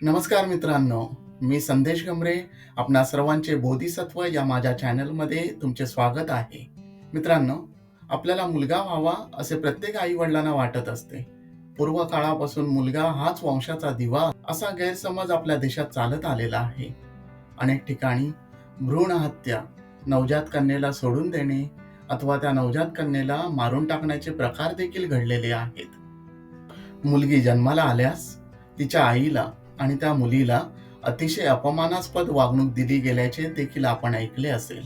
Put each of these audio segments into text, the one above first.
नमस्कार मित्रांनो, मी संदेश गमरे. आपणा सर्वांचे बोधिसत्व या माझ्या चॅनलमध्ये तुमचे स्वागत आहे. मित्रांनो, आपल्याला मुलगा व्हावा असे प्रत्येक आई-वडिलांना वाटत असते. पूर्व काळापासून मुलगा हाच वंशाचा दिवा असा गैरसमज आपल्या देशात चालत आलेला आहे. अनेक ठिकाणी भ्रूण हत्या, नवजात कन्येला सोडून देणे अथवा त्या नवजात कन्येला मारून टाकण्याचे प्रकार देखील घडलेले आहेत. मुलगी जन्माला आल्यास तिच्या आईला आणि त्या मुलीला अतिशय अपमानास्पद वागणूक दिली गेल्याचे देखील आपण ऐकले असेल.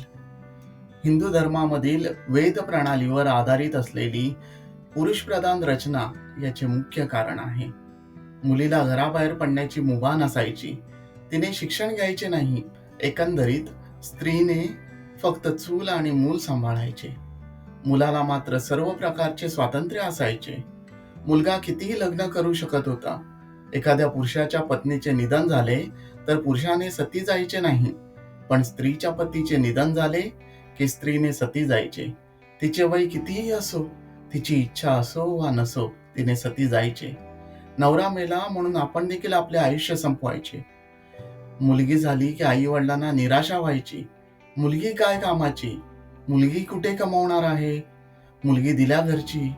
हिंदू धर्मामधील वेद प्रणालीवर आधारित असलेली पुरुषप्रधान रचना याचे मुख्य कारण आहे. मुलीला घराबाहेर पडण्याची मुभा नसायची. तिने शिक्षण घ्यायचे नाही. एकंदरीत स्त्रीने फक्त चूल आणि मूल सांभाळायचे. मुलाला मात्र सर्व प्रकारचे स्वातंत्र्य असायचे. मुलगा कितीही लग्न करू शकत होता. एखाद्या पुरुषाच्या पत्नीचे निधन झाले तर पुरुषाने सती जायचे नाही, पण स्त्रीच्या पतीचे निधन झाले की स्त्रीने सती जायचे. तिचे वय कितीही असो, तिची इच्छा असो वा नसो, तिने सती जायचे. नवरा मेला म्हणून आपण देखील आपले आयुष्य संपवायचे. मुलगी झाली की आई वडिलांना निराशा व्हायची. मुलगी काय कामाची? मुलगी कुठे कमावणार आहे? मुलगी दिल्या घरची,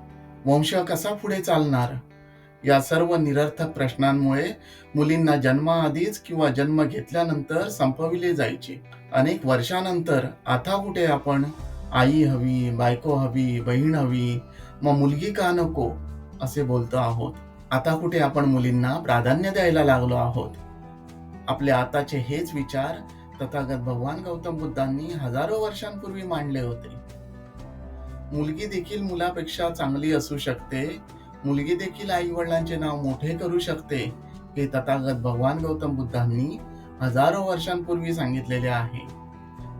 वंश कसा पुढे चालणार? या सर्व निरर्थक प्रश्नांमुळे मुलींना जन्माआधीच किंवा जन्म घेतल्यानंतर संपविले जायचे. अनेक वर्षानंतर आता कुठे आपण आई हवी, बायको हवी, बहीण हवी, मग मुलगी का नको असे बोलतो आहोत. आता कुठे आपण मुलींना प्राधान्य द्यायला लागलो आहोत. आपले आताचे हेच विचार तथागत भगवान गौतम बुद्धांनी हजारो वर्षांपूर्वी मांडले होते. मुलगी देखील मुलापेक्षा चांगली असू शकते. मुलगी देखील आई वडिलांचे नाव मोठे करू शकते. हे तथागत भगवान गौतम बुद्धांनी हजारो वर्षांपूर्वी सांगितलेले आहे.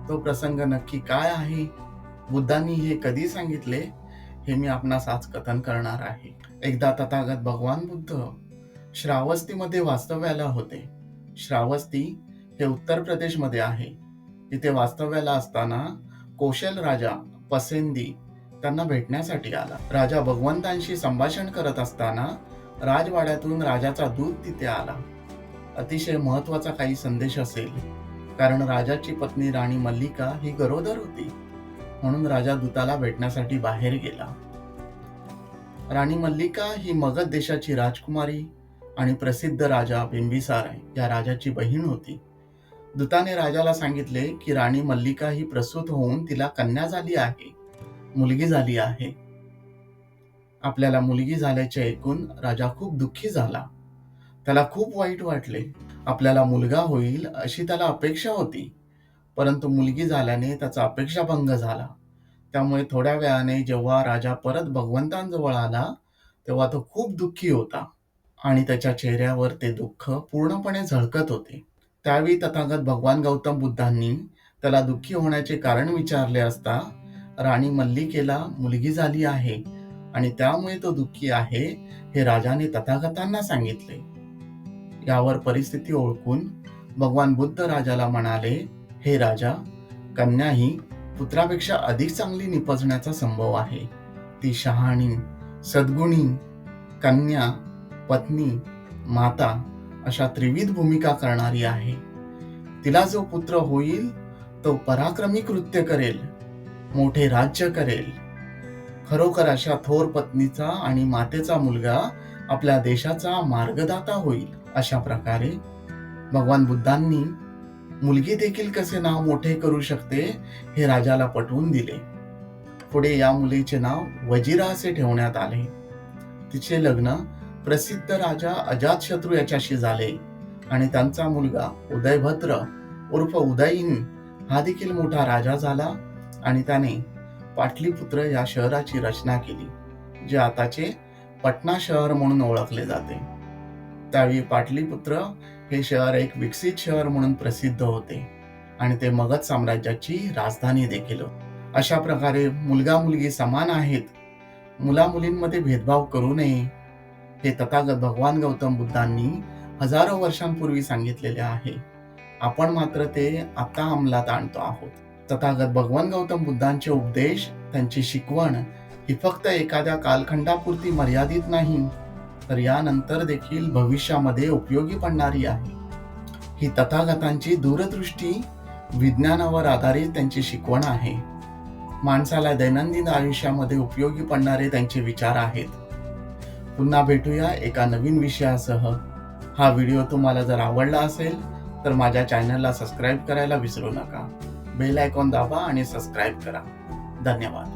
तो प्रसंग नक्की काय आहे, बुद्धांनी हे कधी सांगितले, हे मी आपणास आज कथन करणार आहे. एकदा तथागत भगवान बुद्ध श्रावस्तीमध्ये वास्तव्याला होते. श्रावस्ती हे उत्तर प्रदेशमध्ये आहे. तिथे वास्तव्याला असताना कौशल राजा पसेंदी त्यांना भेटण्यासाठी आला. राजा भगवंतांशी संभाषण करत असताना राजवाड्यातून राजाचा दूत तिथे आला. अतिशय महत्वाचा काही संदेश असेल, कारण राजाची पत्नी राणी मल्लिका ही गरोदर होती. म्हणून राजा दूताला भेटण्यासाठी बाहेर गेला. राणी मल्लिका ही मगध देशाची राजकुमारी आणि प्रसिद्ध राजा बिंबिसार या राजाची बहीण होती. दूताने राजाला सांगितले की राणी मल्लिका ही प्रसूत होऊन तिला कन्या झाली आहे, मुलगी झाली आहे. आपल्याला मुलगी झाल्याचे ऐकून राजा खूप दुःखी झाला. त्याला खूप वाईट वाटले. आपल्याला मुलगा होईल अशी त्याला अपेक्षा होती, परंतु मुलगी झाल्याने त्याचा अपेक्षाभंग झाला. त्यामुळे थोड्या वेळाने जेव्हा राजा परत भगवंतांजवळ आला तेव्हा तो खूप दुःखी होता आणि त्याच्या चेहऱ्यावर ते दुःख पूर्णपणे झळकत होते. त्यावेळी तथागत भगवान गौतम बुद्धांनी त्याला दुःखी होण्याचे कारण विचारले असता राणी मल्लिकेला मुलगी झाली आहे आणि त्यामुळे तो दुःखी आहे हे राजाने तथागतांना सांगितले. यावर परिस्थिती ओळखून भगवान बुद्ध राजाला म्हणाले, हे राजा, कन्या ही पुत्रापेक्षा अधिक चांगली निपजण्याचा संभव आहे. ती शहाणी, सद्गुणी, कन्या, पत्नी, माता अशा त्रिविध भूमिका करणारी आहे. तिला जो पुत्र होईल तो पराक्रमी कृत्य करेल, मोठे राज्य करेल. खरोखर अशा थोर पत्नीचा आणि मातेचा मुलगा आपल्या देशाचा मार्गदाता होईल. अशा प्रकारे भगवान बुद्धांनी मुलगी देखील कसे नाव मोठे करू शकते हे राजाला पटवून दिले. पुढे या मुलीचे नाव वजिरा असे ठेवण्यात आले. तिचे लग्न प्रसिद्ध राजा अजातशत्रू याच्याशी झाले आणि त्यांचा मुलगा उदयभद्र उर्फ उदयीन हा देखील मोठा राजा झाला आणि त्याने पाटलीपुत्र या शहराची रचना केली, जे आताचे पटना शहर म्हणून ओळखले जाते. त्यावेळी पाटलीपुत्र हे शहर एक विकसित शहर म्हणून प्रसिद्ध होते आणि ते मगध साम्राज्याची राजधानी देखील होते. अशा प्रकारे मुलगा मुलगी समान आहेत, मुला मुलींमध्ये भेदभाव करू नये हे तथागत भगवान गौतम बुद्धांनी हजारो वर्षांपूर्वी सांगितलेले आहे. आपण मात्र ते आता अंमलात आणतो आहोत. तथागत भगवान गौतम बुद्धांचे उपदेश, त्यांची शिकवण ही फक्त एखाद्या कालखंडापुरती मर्यादित नाही, तर यानंतर देखील भविष्यामध्ये उपयोगी पडणारी आहे. ही तथागतांची दूरदृष्टी, विज्ञानावर आधारित त्यांची शिकवण आहे. माणसाला दैनंदिन आयुष्यामध्ये उपयोगी पडणारे त्यांचे विचार आहेत. पुन्हा भेटूया एका नवीन विषयासह. हा व्हिडिओ तुम्हाला जर आवडला असेल तर माझ्या चॅनलला सबस्क्राईब करायला विसरू नका. बेल आयकॉन दाबा आणि सबस्क्राईब करा. धन्यवाद.